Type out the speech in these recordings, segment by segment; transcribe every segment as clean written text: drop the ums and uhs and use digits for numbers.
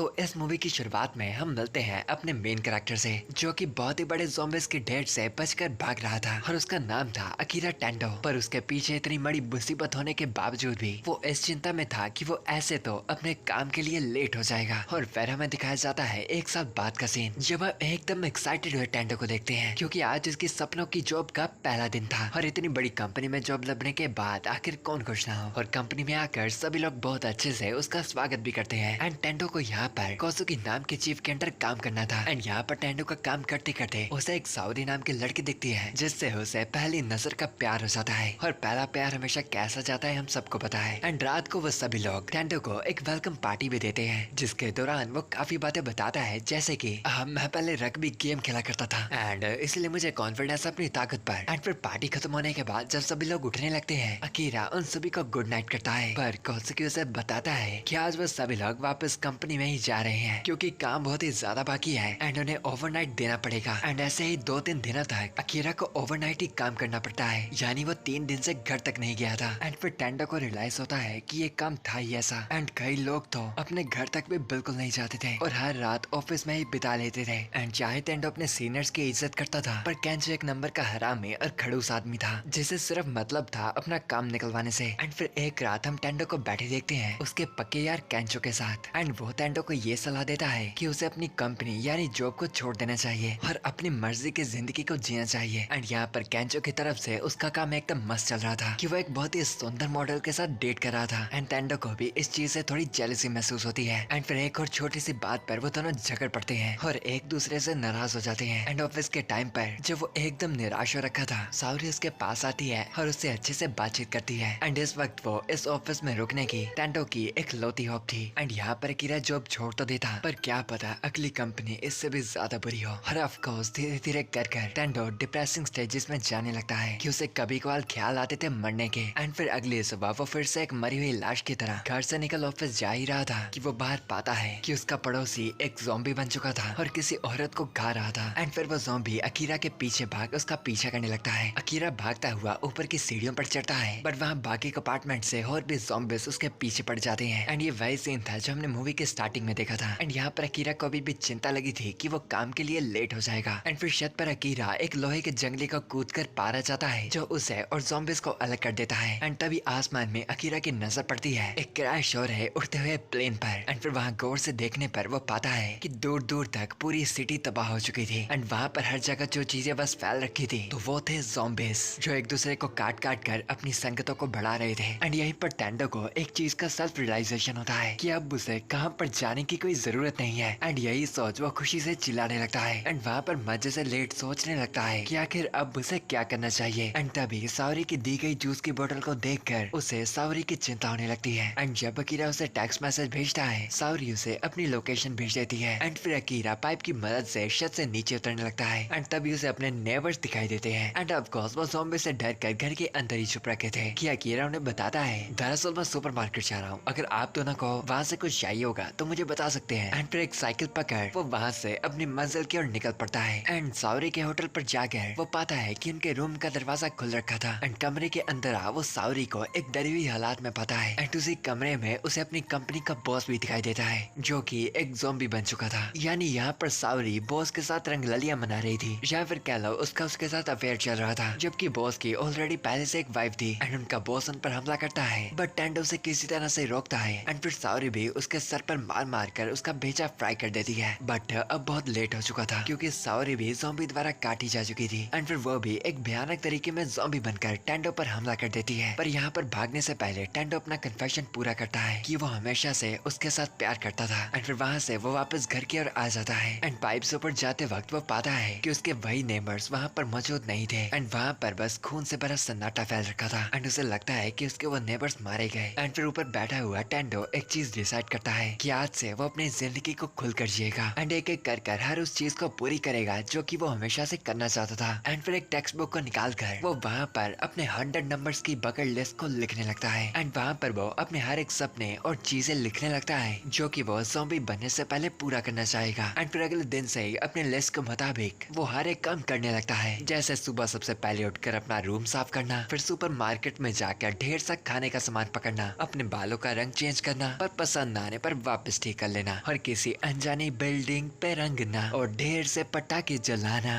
तो इस मूवी की शुरुआत में हम मिलते हैं अपने मेन कैरेक्टर से, जो कि बहुत ही बड़े ज़ॉम्बीज़ की ढेर से बचकर भाग रहा था और उसका नाम था अकीरा टेंडो। पर उसके पीछे इतनी बड़ी मुसीबत होने के बावजूद भी वो इस चिंता में था कि वो ऐसे तो अपने काम के लिए लेट हो जाएगा। और फिर हमें दिखाया जाता है एक साल बाद का सीन, जब हम एकदम एक्साइटेड हुए टेंडो को देखते हैं, क्योंकि आज उसकी सपनों की जॉब का पहला दिन था। और इतनी बड़ी कंपनी में जॉब लगने के बाद आखिर कौन खुश ना हो। और कंपनी में आकर सभी लोग बहुत अच्छे से उसका स्वागत भी करते हैं। एंड टेंडो को यहाँ पर कोसुकी नाम के चीफ के अंडर काम करना था। एंड यहाँ पर टेंडो का काम करते करते उसे एक साउदी नाम की लड़की दिखती है, जिससे उसे पहली नजर का प्यार हो जाता है। और पहला प्यार हमेशा कैसा जाता है हम सबको पता है। एंड रात को वो सभी लोग टेंडो को एक वेलकम पार्टी भी देते हैं, जिसके दौरान वो काफी बातें बताता है, जैसे कि मैं पहले रग्बी गेम खेला करता था एंड इसलिए मुझे कॉन्फिडेंस अपनी ताकत पर। एंड फिर पार्टी खत्म होने के बाद जब सभी लोग उठने लगते हैं, अकीरा उन सभी को गुड नाइट करता है। पर कोसुकी उसे बताता है कि आज वो सभी लोग वापस कंपनी में ही जा रहे हैं, क्योंकि काम बहुत ही ज्यादा बाकी है एंड उन्हें ओवरनाइट देना पड़ेगा। एंड ऐसे ही 2-3 दिनों तक अकीरा को ओवरनाइट ही काम करना पड़ता है, यानी वो 3 दिन से घर तक नहीं गया था। एंड फिर टेंडो को रियलाइज होता है कि ये काम था ही ऐसा। एंड कई लोग तो अपने घर तक भी बिल्कुल नहीं जाते थे और हर रात ऑफिस में ही बिता लेते थे। एंड चाहे टेंडो अपने सीनियर्स की इज्जत करता था, पर केंचो एक नंबर का हरामी और खड़ूस आदमी था, जिसे सिर्फ मतलब था अपना काम निकलवाने से। एंड फिर एक रात हम टेंडो को बैठे देखते हैं उसके पक्के यार केंचो के साथ। एंड वो टेंडो को ये सलाह देता है कि उसे अपनी कंपनी यानी जॉब को छोड़ देना चाहिए और अपनी मर्जी की जिंदगी को जीना चाहिए। एंड यहाँ पर केंचो की तरफ से उसका काम एकदम मस्त चल रहा था कि वो एक बहुत ही सुंदर मॉडल के साथ डेट कर रहा था। एंड टेंडो को भी इस चीज से थोड़ी जेलसी महसूस होती है। एंड फिर एक और छोटी सी बात पर वो दोनों झगड़ पड़ते हैं और एक दूसरे से नाराज हो जाते हैं। एंड ऑफिस के टाइम पर जब वो एकदम निराश हो रखा था, साउरी उसके पास आती है और उससे अच्छे से बातचीत करती है। एंड इस वक्त वो इस ऑफिस में रुकने की टेंडो की एक लौती होप थी। एंड यहाँ पर अकीरा जॉब छोड़ तो देता, पर क्या पता अगली कंपनी इससे भी ज्यादा बुरी हो। और ऑफ कोर्स धीरे धीरे कर टेंडो डिप्रेसिंग स्टेजेस में जाने लगता है कि उसे कभी कभार ख्याल आते थे मरने के। एंड फिर अगली सुबह वो फिर से एक मरी हुई लाश की तरह घर से निकल ऑफिस जा ही रहा था कि वो बाहर पाता है कि उसका पड़ोसी एक ज़ॉम्बी बन चुका था और किसी औरत को खा रहा था। एंड फिर वो ज़ॉम्बी अकीरा के पीछे भाग उसका पीछा करने लगता है। अकीरा भागता हुआ ऊपर की सीढ़ियों पर चढ़ता है, बट वहाँ बाकी कंपार्टमेंट से और भी ज़ॉम्बीज़ उसके पीछे पड़ जाते हैं। एंड ये वही सीन था जो हमने मूवी के स्टार्टिंग में देखा था। एंड यहाँ पर अकीरा को अभी भी चिंता लगी थी कि वो काम के लिए लेट हो जाएगा। एंड फिर छत पर अकीरा एक लोहे के जंगली को कूद कर पार जाता है, जो उसे और ज़ॉम्बीज़ को अलग कर देता है। एंड तभी आसमान में अकीरा की नजर पड़ती है एक क्रैश हो रहे उड़ते हुए प्लेन पर। एंड फिर वहाँ गौर से देखने पर वो पाता है कि दूर दूर तक पूरी सिटी तबाह हो चुकी थी। एंड वहाँ पर हर जगह जो चीजें बस फैल रखी थी, तो वो थे ज़ॉम्बीज़, जो एक दूसरे को काट काट कर अपनी संगतों को बढ़ा रहे थे। एंड यहीं पर टेंडो को एक चीज का सेल्फ रियलाइजेशन होता है कि अब उसे कहाँ पर जाने की कोई जरूरत नहीं है। एंड यही सोच वो खुशी से चिल्लाने लगता है। एंड वहाँ पर मजे से लेट सोचने लगता है कि आखिर अब उसे क्या करना चाहिए। एंड तभी साउरी की दी गई जूस की बोतल को देखकर उसे साउरी की चिंता होने लगती है। एंड जब अकीरा उसे टेक्स्ट मैसेज भेजता है, साउरी उसे अपनी लोकेशन भेज देती है। एंड फिर अकीरा पाइप की मदद से छत से नीचे उतरने लगता है। एंड तभी उसे अपने नेबर्स दिखाई देते हैं। एंड ऑफ कोर्स वो ज़ॉम्बी से डर कर घर के अंदर ही छुप रखे थे कि अकीरा उन्हें बताता है, दरअसल मैं सुपरमार्केट जा रहा हूँ, अगर आप दोनों को वहाँ से कुछ चाहिए होगा तो मुझे बता सकते हैं। एंड फिर एक साइकिल पकड़ वो वहाँ से अपनी मंजिल की ओर निकल पड़ता है। एंड साउरी के होटल पर जाकर वो पाता है कि उनके रूम का दरवाजा खुल रखा था। एंड कमरे के अंदर वो साउरी को एक डरी हुई हालात में पाता है। एंड उसी कमरे में उसे अपनी कंपनी का बॉस भी दिखाई देता है, जो कि एक ज़ॉम्बी बन चुका था। यानी यहाँ पर साउरी बॉस के साथ रंगललियां मना रही थी, या फिर कह लो उसका उसके साथ अफेयर चल रहा था, जबकि बॉस की ऑलरेडी पहले से एक वाइफ थी। एंड उनका बॉस उन पर हमला करता है, बट टेंडो उसे किसी तरह से रोकता है। एंड फिर साउरी भी उसके सर पर मार मार कर उसका भेजा फ्राई कर देती है। बट अब बहुत लेट हो चुका था, क्योंकि साउरी भी ज़ॉम्बी द्वारा काटी जा चुकी थी। एंड फिर वो भी एक भयानक तरीके में ज़ॉम्बी बनकर टेंडो पर हमला कर देती है। पर यहाँ पर भागने से पहले टेंडो अपना कन्फेशन पूरा करता है कि वो हमेशा से उसके साथ प्यार करता था। एंड फिर वहाँ से वो वापस घर की ओर आ जाता है। एंड पाइप से ऊपर जाते वक्त वो पाता है कि उसके वही नेबर्स वहाँ पर मौजूद नहीं थे। एंड वहाँ पर बस खून से भरा सन्नाटा फैल रखा था। एंड उसे लगता है कि उसके वो नेबर्स मारे गए। एंड फिर ऊपर बैठा हुआ टेंडो एक चीज डिसाइड करता है कि आज से वो अपनी जिंदगी को खुलकर जिएगा। एंड एक एक कर हर उस चीज को पूरी करेगा जो कि वो हमेशा से करना चाहता था। एंड फिर एक टेक्स्ट बुक को निकाल कर वो वहाँ पर अपने 100 नंबर्स की बकेट लिस्ट को लिखने लगता है। एंड वहाँ पर वो अपने हर एक सपने और चीजें लिखने लगता है जो कि वो ज़ॉम्बी बनने से पहले पूरा करना चाहेगा। एंड फिर अगले दिन से ही अपने लिस्ट के मुताबिक वो हर एक काम करने लगता है, जैसे सुबह सबसे पहले उठकर अपना रूम साफ करना, फिर सुपरमार्केट में जाकर ढेर सा खाने का सामान पकड़ना, अपने बालों का रंग चेंज करना, पर पसंद न आने पर वापस मस्ती कर लेना और किसी अनजानी बिल्डिंग पे रंगना और ढेर से पटाखे जलाना।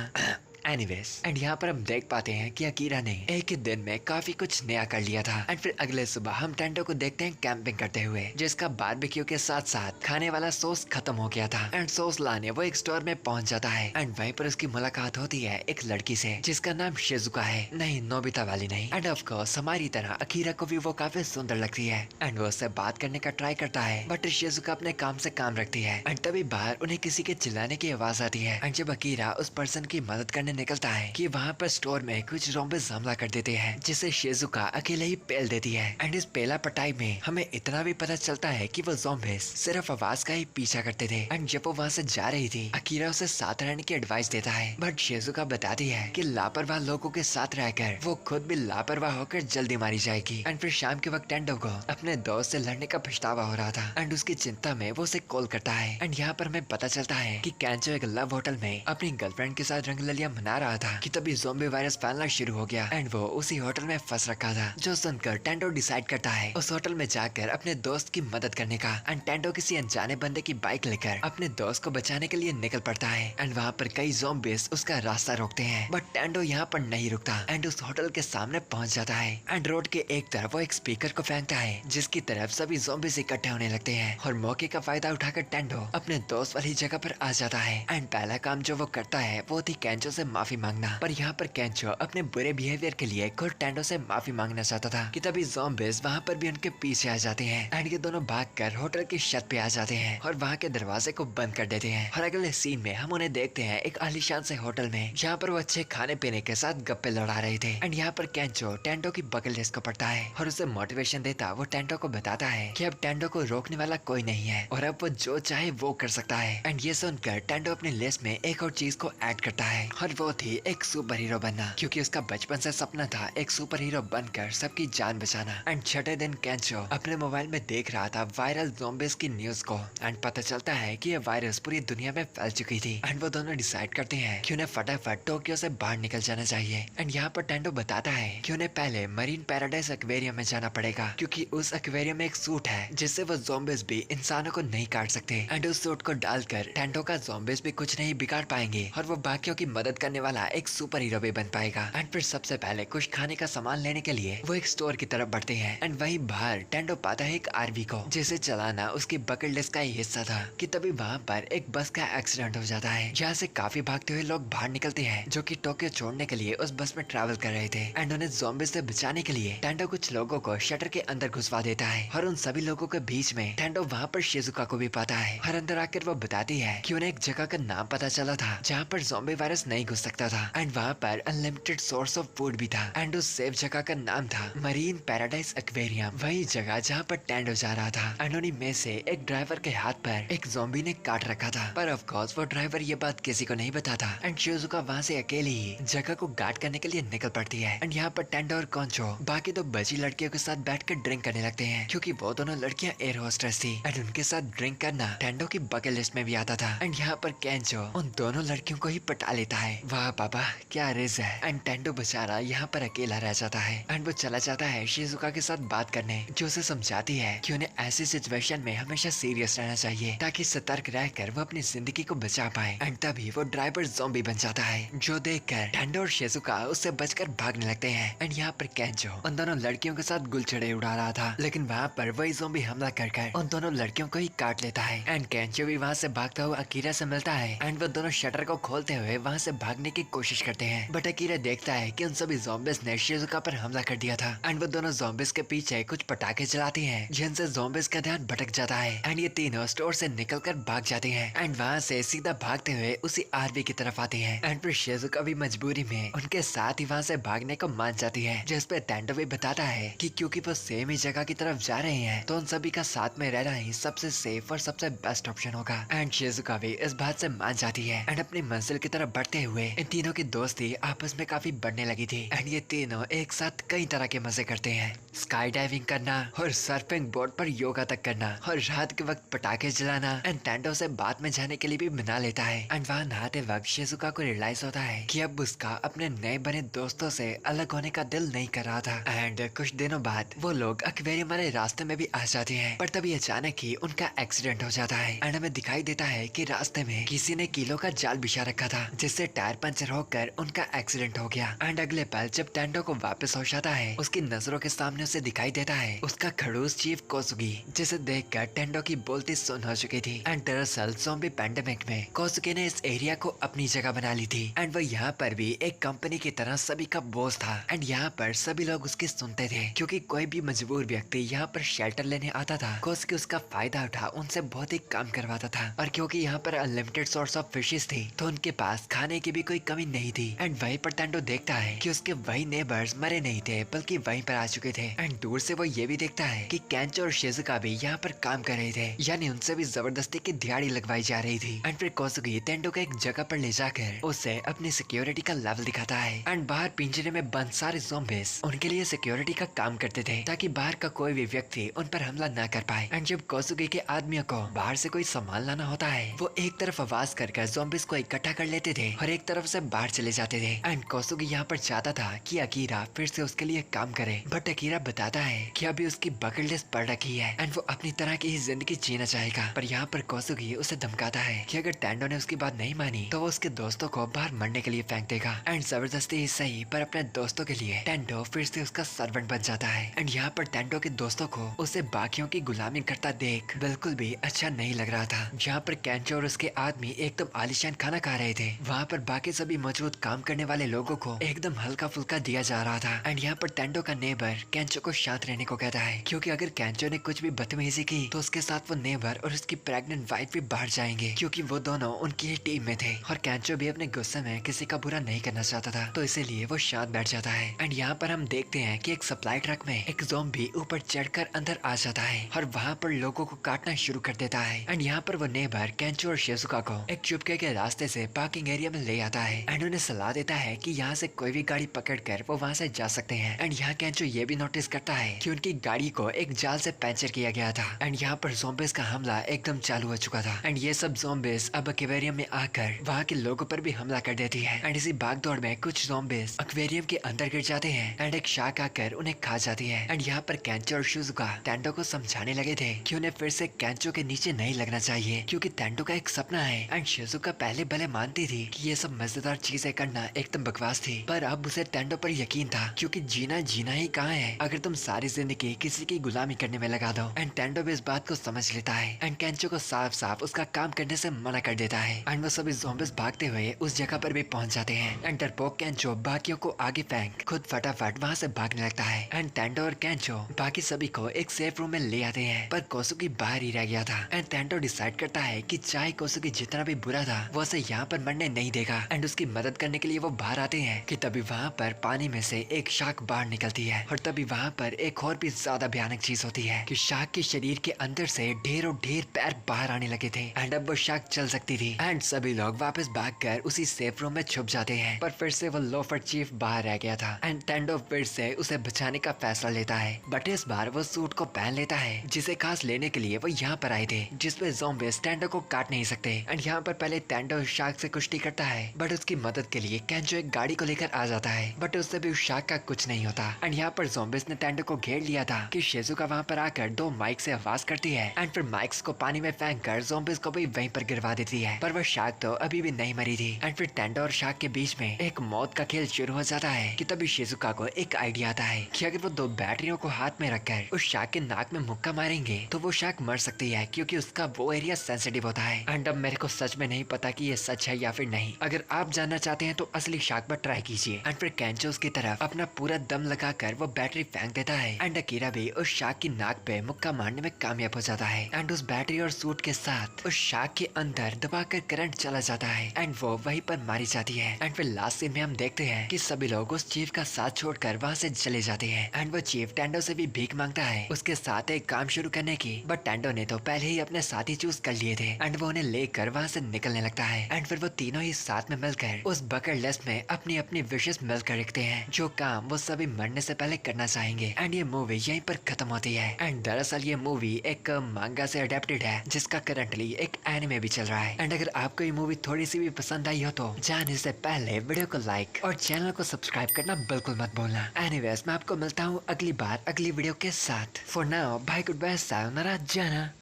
एनीवेज एंड यहाँ पर हम देख पाते हैं कि अकीरा ने एक ही दिन में काफी कुछ नया कर लिया था। एंड फिर अगले सुबह हम टेंटो को देखते हैं कैंपिंग करते हुए, जिसका बारबेक्यू के साथ साथ खाने वाला सॉस खत्म हो गया था। एंड सॉस लाने वो एक स्टोर में पहुंच जाता है एंड वहीं पर उसकी मुलाकात होती है एक लड़की से जिसका नाम शिजुका है, नहीं नोबिता वाली नहीं। एंड ऑफ कोर्स हमारी तरह अकीरा को भी वो काफी सुंदर लगती है एंड वो उससे बात करने का ट्राई करता है, बट शिजुका अपने काम से काम रखती है। एंड तभी बाहर उन्हें किसी के चिल्लाने की आवाज आती है। एंड जब अकीरा उस पर्सन की मदद करने निकलता है कि वहाँ पर स्टोर में कुछ ज़ॉम्बीज़ हमला कर देते हैं, जिसे शिजुका अकेले ही पेल देती है। एंड इस पेला पटाई में हमें इतना भी पता चलता है कि वो ज़ॉम्बीज़ सिर्फ आवाज का ही पीछा करते थे। एंड जब वो वहाँ से जा रही थी, अकीरा उसे साथ रहने की एडवाइस देता है, बट शिजुका बताती है कि लापरवाह लोगों के साथ रहकर वो खुद भी लापरवाह होकर जल्दी मारी जाएगी। एंड फिर शाम के वक्त टेंडो को अपने दोस्त से लड़ने का पछतावा हो रहा था एंड उसकी चिंता में वो उसे कॉल करता है। एंड यहाँ पर हमें पता चलता है कि कैंचो एक लव होटल में अपनी गर्लफ्रेंड के साथ रंगललिया मना रहा था कि तभी ज़ॉम्बी वायरस फैलना शुरू हो गया एंड वो उसी होटल में फंस रखा था। जो सुनकर टेंडो डिसाइड करता है उस होटल में जाकर अपने दोस्त की मदद करने का। एंड टेंडो किसी अनजाने बंदे की बाइक लेकर अपने दोस्त को बचाने के लिए निकल पड़ता है। एंड वहाँ पर कई ज़ॉम्बीज़ उसका रास्ता रोकते हैं, बट टेंडो यहाँ पर नहीं रुकता एंड उस होटल के सामने पहुँच जाता है। एंड रोड के एक तरफ वो एक स्पीकर को फेंकता है, जिसकी तरफ सभी ज़ॉम्बीज़ इकट्ठे होने लगते हैं और मौके का फायदा उठाकर टेंडो अपने दोस्त वाली जगह पर आ जाता है। एंड पहला काम जो वो करता है वो थी कैंचो से माफी मांगना, पर यहाँ पर कैंचो अपने बुरे बिहेवियर के लिए खुद टेंडो से माफी मांगना चाहता था कि तभी ज़ॉम्बीज़ वहाँ पर भी उनके पीछे आ जाते हैं एंड ये दोनों भागकर होटल की छत पे आ जाते हैं और वहाँ के दरवाजे को बंद कर देते हैं। और अगले सीन में हम उन्हें देखते हैं एक आलीशान से होटल में, जहाँ पर वो अच्छे खाने पीने के साथ गप्पे लड़ा रहे थे। एंड यहाँ पर कैंचो टेंडो की बगल लिस्ट को पढ़ता है और उसे मोटिवेशन देता वो टेंडो को बताता है कि अब टेंडो को रोकने वाला कोई नहीं है और अब वो जो चाहे वो कर सकता है। एंड ये सुनकर टेंडो अपनी लिस्ट में एक और चीज को ऐड करता है और वो थी एक सुपर हीरो बनना, क्योंकि उसका बचपन से सपना था एक सुपर हीरो बनकर सबकी जान बचाना। एंड छठे दिन कैंचो अपने मोबाइल में देख रहा था वायरल ज़ॉम्बीज़ की न्यूज को एंड पता चलता है कि ये वायरस पूरी दुनिया में फैल चुकी थी। एंड वो दोनों डिसाइड करते हैं कि उन्हें फटाफट टोक्यो से बाहर निकल जाना चाहिए। एंड यहाँ पर टेंडो बताता है कि उन्हें पहले मरीन पैराडाइज एक्वेरियम में जाना पड़ेगा, क्योंकि उस एक्वेरियम में एक सूट है जिससे वो ज़ॉम्बीज़ भी इंसानों को नहीं काट सकते। एंड उस सूट को डालकर टेंडो का ज़ॉम्बीज़ भी कुछ नहीं बिगाड़ पाएंगे और वो बाकियों की मदद करने वाला एक सुपर हीरो भी बन पाएगा। एंड फिर सबसे पहले कुछ खाने का सामान लेने के लिए वो एक स्टोर की तरफ बढ़ते हैं। एंड वहीं बाहर टेंडो पाता है एक आरवी को, जिसे चलाना उसकी बकेट लिस्ट का ही हिस्सा था कि तभी वहाँ पर एक बस का एक्सीडेंट हो जाता है, जहाँ से काफी भागते हुए लोग बाहर निकलते हैं जो कि टोक्यो छोड़ने के लिए उस बस में ट्रैवल कर रहे थे। एंड उन्हें ज़ॉम्बीज़ से बचाने के लिए टेंडो कुछ लोगों को शटर के अंदर घुसवा देता है और उन सभी लोगों के बीच में टेंडो वहाँ पर शिजुका को भी पाता है और अंदर आकर वो बताती है कि उन्हें एक जगह का नाम पता चला था जहाँ पर ज़ॉम्बी वायरस नहीं घुस सकता था एंड वहाँ पर अनलिमिटेड सोर्स ऑफ फूड भी था। एंड उस सेफ जगह का नाम था मरीन पैराडाइज एक्वेरियम, वही जगह जहाँ पर टेंडो जा रहा था। एंड उन्हीं में से एक ड्राइवर के हाथ पर एक ज़ॉम्बी ने काट रखा था, पर ऑफ कोर्स वो ड्राइवर ये बात किसी को नहीं बताता। एंड शिजुका वहाँ से अकेली ही जगह को गार्ड करने के लिए निकल पड़ती है। एंड यहाँ पर टेंडो और कॉन्चो बाकी दो बची लड़कियों के साथ बैठकर ड्रिंक करने लगते हैं, क्योंकि वो दोनों लड़कियाँ एयर होस्टेस थी एंड उनके साथ ड्रिंक करना टेंडो की बकेट लिस्ट में भी आता था। एंड यहाँ पर कैंचो उन दोनों लड़कियों को ही पटा लेता है। वाह पापा क्या रिज है। एंड टेंडो बेचारा यहाँ पर अकेला रह जाता है एंड वो चला जाता है शिजुका के साथ बात करने, जो उसे समझाती है कि उन्हें ऐसी सिचुएशन में हमेशा सीरियस रहना चाहिए ताकि सतर्क रहकर वो अपनी जिंदगी को बचा पाए। एंड तभी वो ड्राइवर ज़ॉम्बी बन जाता है, जो देखकर टेंडो और शिजुका उससे बचकर भागने लगते हैं। एंड यहाँ पर कैंचो उन दोनों लड़कियों के साथ गुलछड़े उड़ा रहा था, लेकिन वहाँ पर वही ज़ॉम्बी हमला कर उन दोनों लड़कियों को ही काट लेता है। एंड कैंचो भी वहाँ से भागता हुआ अकीरा से मिलता है एंड वो दोनों शटर को खोलते हुए वहाँ से भागने की कोशिश करते हैं, बट अकीरा देखता है कि उन सभी ज़ॉम्बीज़ ने शिजुका पर हमला कर दिया था। एंड वो दोनों ज़ॉम्बीज़ के पीछे कुछ पटाखे चलाती हैं, जिनसे ज़ॉम्बीज़ का ध्यान भटक जाता है। एंड ये तीनों स्टोर से निकलकर भाग जाते हैं एंड वहाँ से सीधा भागते हुए उसी आरवी की तरफ आते हैं। एंड फिर शिजुका भी मजबूरी में उनके साथ ही वहाँ से भागने को मान जाती है, जिस पे टेंडो भी बताता है कि क्योंकि वो सेम ही जगह की तरफ जा रहे हैं तो उन सभी का साथ में रहना ही सबसे सेफ और सबसे बेस्ट ऑप्शन होगा। एंड शिजुका भी इस बात से मान जाती है एंड अपनी मंजिल की तरफ बढ़ते हुए हुए इन तीनों की दोस्ती आपस में काफी बढ़ने लगी थी एंड ये तीनों एक साथ कई तरह के मजे करते हैं। स्काई डाइविंग करना और सर्फिंग बोर्ड पर योगा तक करना और रात के वक्त पटाखे जलाना एंड टेंडो से बाद में जाने के लिए भी मना लेता है। एंड वहाँ नहाते वक्त शिजुका को रियलाइज होता है कि अब उसका अपने नए बने दोस्तों से अलग होने का दिल नहीं कर रहा था। एंड कुछ दिनों बाद वो लोग एक्वेरियम वाले रास्ते में भी आ जाते हैं, पर तभी अचानक ही उनका एक्सीडेंट हो जाता है एंड हमें दिखाई देता है कि रास्ते में किसी ने कीलों का जाल बिछा रखा था जिससे टायर पंचर होकर उनका एक्सीडेंट हो गया। एंड अगले पल जब टेंडो को वापस होश आता है उसकी नजरों के सामने उसे दिखाई देता है उसका खड़ूस चीफ कोसुगी, जिसे देखकर टेंडो की बोलती सुन हो चुकी थी। एंड दरअसल ज़ॉम्बी पैंडेमिक में कोसुगी ने इस एरिया को अपनी जगह बना ली थी एंड वो यहाँ पर भी एक कंपनी की तरह सभी का बॉस था एंड यहाँ पर सभी लोग उसकी सुनते थे क्योंकि कोई भी मजबूर व्यक्ति यहाँ पर शेल्टर लेने आता था कोसुगी उसका फायदा उठा उनसे बहुत ही काम करवाता था। और क्योंकि यहाँ पर अनलिमिटेड सोर्स ऑफ फिशेस थी तो उनके पास खाने की भी कोई कमी नहीं थी। एंड वहीं पर टेंडो देखता है कि उसके वही नेबर्स मरे नहीं थे बल्कि वहीं पर आ चुके थे। एंड दूर से वो ये भी देखता है कि केंचो और शिजुका भी यहाँ पर काम कर रहे थे, यानी उनसे भी जबरदस्ती की दिहाड़ी लगवाई जा रही थी। एंड फिर कोसुगी टेंडो को एक जगह पर ले जाकर उसे अपनी सिक्योरिटी का लेवल दिखाता है एंड बाहर पिंजरे में बंद सारे ज़ॉम्बीज उनके लिए सिक्योरिटी का काम करते थे ताकि बाहर का कोई भी व्यक्ति उन पर हमला न कर पाए। एंड जब कोसुगी के आदमियों को बाहर से कोई सामान लाना होता है वो एक तरफ आवाज कर ज़ॉम्बीज को इकट्ठा कर लेते थे और एक तरफ से बाहर चले जाते थे। एंड कोसुगी यहाँ पर चाहता था कि अकीरा फिर से उसके लिए काम करे, बट अकीरा बताता है कि अभी उसकी बकेट लिस्ट पड़ रखी है एंड वो अपनी तरह की ही जिंदगी जीना चाहेगा। पर यहाँ पर कोसुगी उसे धमकाता है कि अगर टेंडो ने उसकी बात नहीं मानी तो वो उसके दोस्तों को बाहर मरने के लिए फेंक देगा। एंड जबरदस्ती ही सही पर अपने दोस्तों के लिए टेंडो फिर से उसका सर्वेंट बन जाता है। एंड यहाँ पर टेंडो के दोस्तों को उसे बाकियों की गुलामी करता देख बिल्कुल भी अच्छा नहीं लग रहा था। जहाँ पर केंचो और उसके आदमी एकदम आलीशान खाना खा रहे थे वहाँ पर बाकी सभी मौजूद काम करने वाले लोगों को एकदम हल्का फुल्का दिया जा रहा था। एंड यहाँ पर टेंडो का नेबर केंचो को शांत रहने को कहता है क्योंकि अगर केंचो ने कुछ भी बदतमीजी की तो उसके साथ वो नेबर और उसकी प्रेग्नेंट वाइफ भी बाहर जाएंगे क्योंकि वो दोनों उनकी ही टीम में थे और केंचो भी अपने गुस्से में किसी का बुरा नहीं करना चाहता था तो इसीलिए वो शांत बैठ जाता है। एंड यहाँ पर हम देखते हैं कि एक सप्लाई ट्रक में एक ज़ॉम्बी ऊपर चढ़कर अंदर आ जाता है और वहाँ पर लोगों को काटना शुरू कर देता है। एंड यहाँ पर वो नेबर केंचो और शिजुका को एक चुपके के रास्ते से पार्किंग एरिया में ले आता है एंड उन्हें सलाह देता है कि यहाँ से कोई भी गाड़ी पकड़कर वो वहाँ से जा सकते हैं। एंड यहाँ केंचो ये भी नोटिस करता है कि उनकी गाड़ी को एक जाल से पंचर किया गया था। एंड यहाँ पर ज़ॉम्बीज का हमला एकदम चालू हो चुका था एंड ये सब ज़ॉम्बीज अब एक्वेरियम में आकर वहाँ के लोगों पर भी हमला कर देती है। एंड इसी भागदौड़ में कुछ ज़ॉम्बीज एक्वेरियम के अंदर गिर जाते हैं एंड एक शार्क आकर उन्हें खा जाती है। एंड यहाँ पर केंचो और शिजुका टेंडो को समझाने लगे थे कि उन्हें फिर से केंचो के नीचे नहीं लगना चाहिए क्योंकि टेंडो का एक सपना है। एंड शिजुका पहले भले मानती थी कि ये सब मजेदार चीजें करना एकदम बकवास थी पर अब उसे टेंडो पर यकीन था क्योंकि जीना जीना ही कहाँ है अगर तुम सारी जिंदगी किसी की गुलामी करने में लगा दो। एंड टेंडो भी इस बात को समझ लेता है एंड केंचो को साफ साफ उसका काम करने से मना कर देता है। एंड वो सभी ज़ॉम्बीज भागते हुए उस जगह पर भी पहुंच जाते हैं। एंड डरपोक केंचो बाकियों को आगे फेंक खुद फटाफट वहाँ से भागने लगता है। एंड टेंडो और केंचो बाकी सभी को एक सेफ रूम में ले आते हैं पर कोसुगी बाहर ही रह गया था। एंड टेंडो डिसाइड करता है कि चाहे कोसुगी जितना भी बुरा था वो उसे यहाँ पर मरने नहीं देगा। एंड उसकी मदद करने के लिए वो बाहर आते हैं कि तभी वहाँ पर पानी में से एक शार्क बाहर निकलती है और तभी वहाँ पर एक और भी ज्यादा भयानक चीज होती है कि शार्क के शरीर के अंदर से ढेरों ढेर पैर बाहर आने लगे थे एंड अब वो शार्क चल सकती थी। एंड सभी लोग वापस भागकर उसी सेफ रूम में छुप जाते हैं पर फिर से वो लोफर चीफ बाहर रह गया था। एंड टेंडो फिर से उसे बचाने का फैसला लेता है बट इस बार वो सूट को पहन लेता है जिसे खास लेने के लिए वो यहाँ पर आए थे जिसपे ज़ॉम्बीज टेंडो को काट नहीं सकते। एंड यहाँ पर पहले टेंडो शार्क से कुश्ती करता है बट उसकी मदद के लिए केंचो एक गाड़ी को लेकर आ जाता है बट उससे भी उस शार्क का कुछ नहीं होता। एंड यहाँ पर ज़ॉम्बीज ने टेंडो को घेर लिया था कि शिजुका वहाँ पर आकर दो माइक से आवाज करती है एंड फिर माइक्स को पानी में फेंक कर ज़ॉम्बीज को भी वहीं पर गिरवा देती है पर वह शार्क तो अभी भी नहीं मरी थी। एंड फिर टेंडो और शार्क के बीच में एक मौत का खेल शुरू हो जाता है कि तभी शिजुका को एक आइडिया आता है कि अगर वो दो बैटरियों को हाथ में रखकर उस शार्क के नाक में मुक्का मारेंगे तो वो शार्क मर सकती है क्योंकि उसका वो एरिया सेंसिटिव होता है। एंड अब मेरे को सच में नहीं पता कि ये सच है या फिर नहीं, अगर आप जानना चाहते हैं तो असली शार्क पर ट्राई कीजिए। एंड फिर केंचो उसकी तरफ अपना पूरा दम लगाकर वो बैटरी फेंक देता है एंड अकीरा भी उस शार्क की नाक पे मुक्का मारने में कामयाब हो जाता है। एंड उस बैटरी और सूट के साथ उस शार्क के अंदर दबाकर करंट चला जाता है एंड वो वहीं पर मारी जाती है। एंड फिर लास्ट सीन में हम देखते हैं कि सभी लोग उस चीफ का साथ छोड़कर वहाँ से चले जाते हैं। एंड वो चीफ टेंडो से भी भीख मांगता है उसके साथ एक काम शुरू करने की बट टेंडो ने तो पहले ही अपने साथी चूज कर लिए थे एंड वो उन्हें लेकर वहाँ से निकलने लगता है। एंड फिर वो तीनों ही साथ में मिलकर उस बकेट लिस्ट में अपनी अपनी विशेष मिलकर रखते हैं, जो काम वो सभी मरने से पहले करना चाहेंगे। एंड ये मूवी यहीं पर खत्म होती है। एंड दरअसल ये मूवी एक मांगा से अडेप्टेड है, जिसका करंटली एक एनिमे भी चल रहा है। एंड अगर आपको ये मूवी थोड़ी सी भी पसंद आई हो तो जाने से पहले वीडियो को लाइक और चैनल को सब्सक्राइब करना बिल्कुल मत भूलना। एनीवेज मैं आपको मिलता हूँ अगली बार अगली वीडियो के साथ। For now bye, good bye, sayonara, जाना।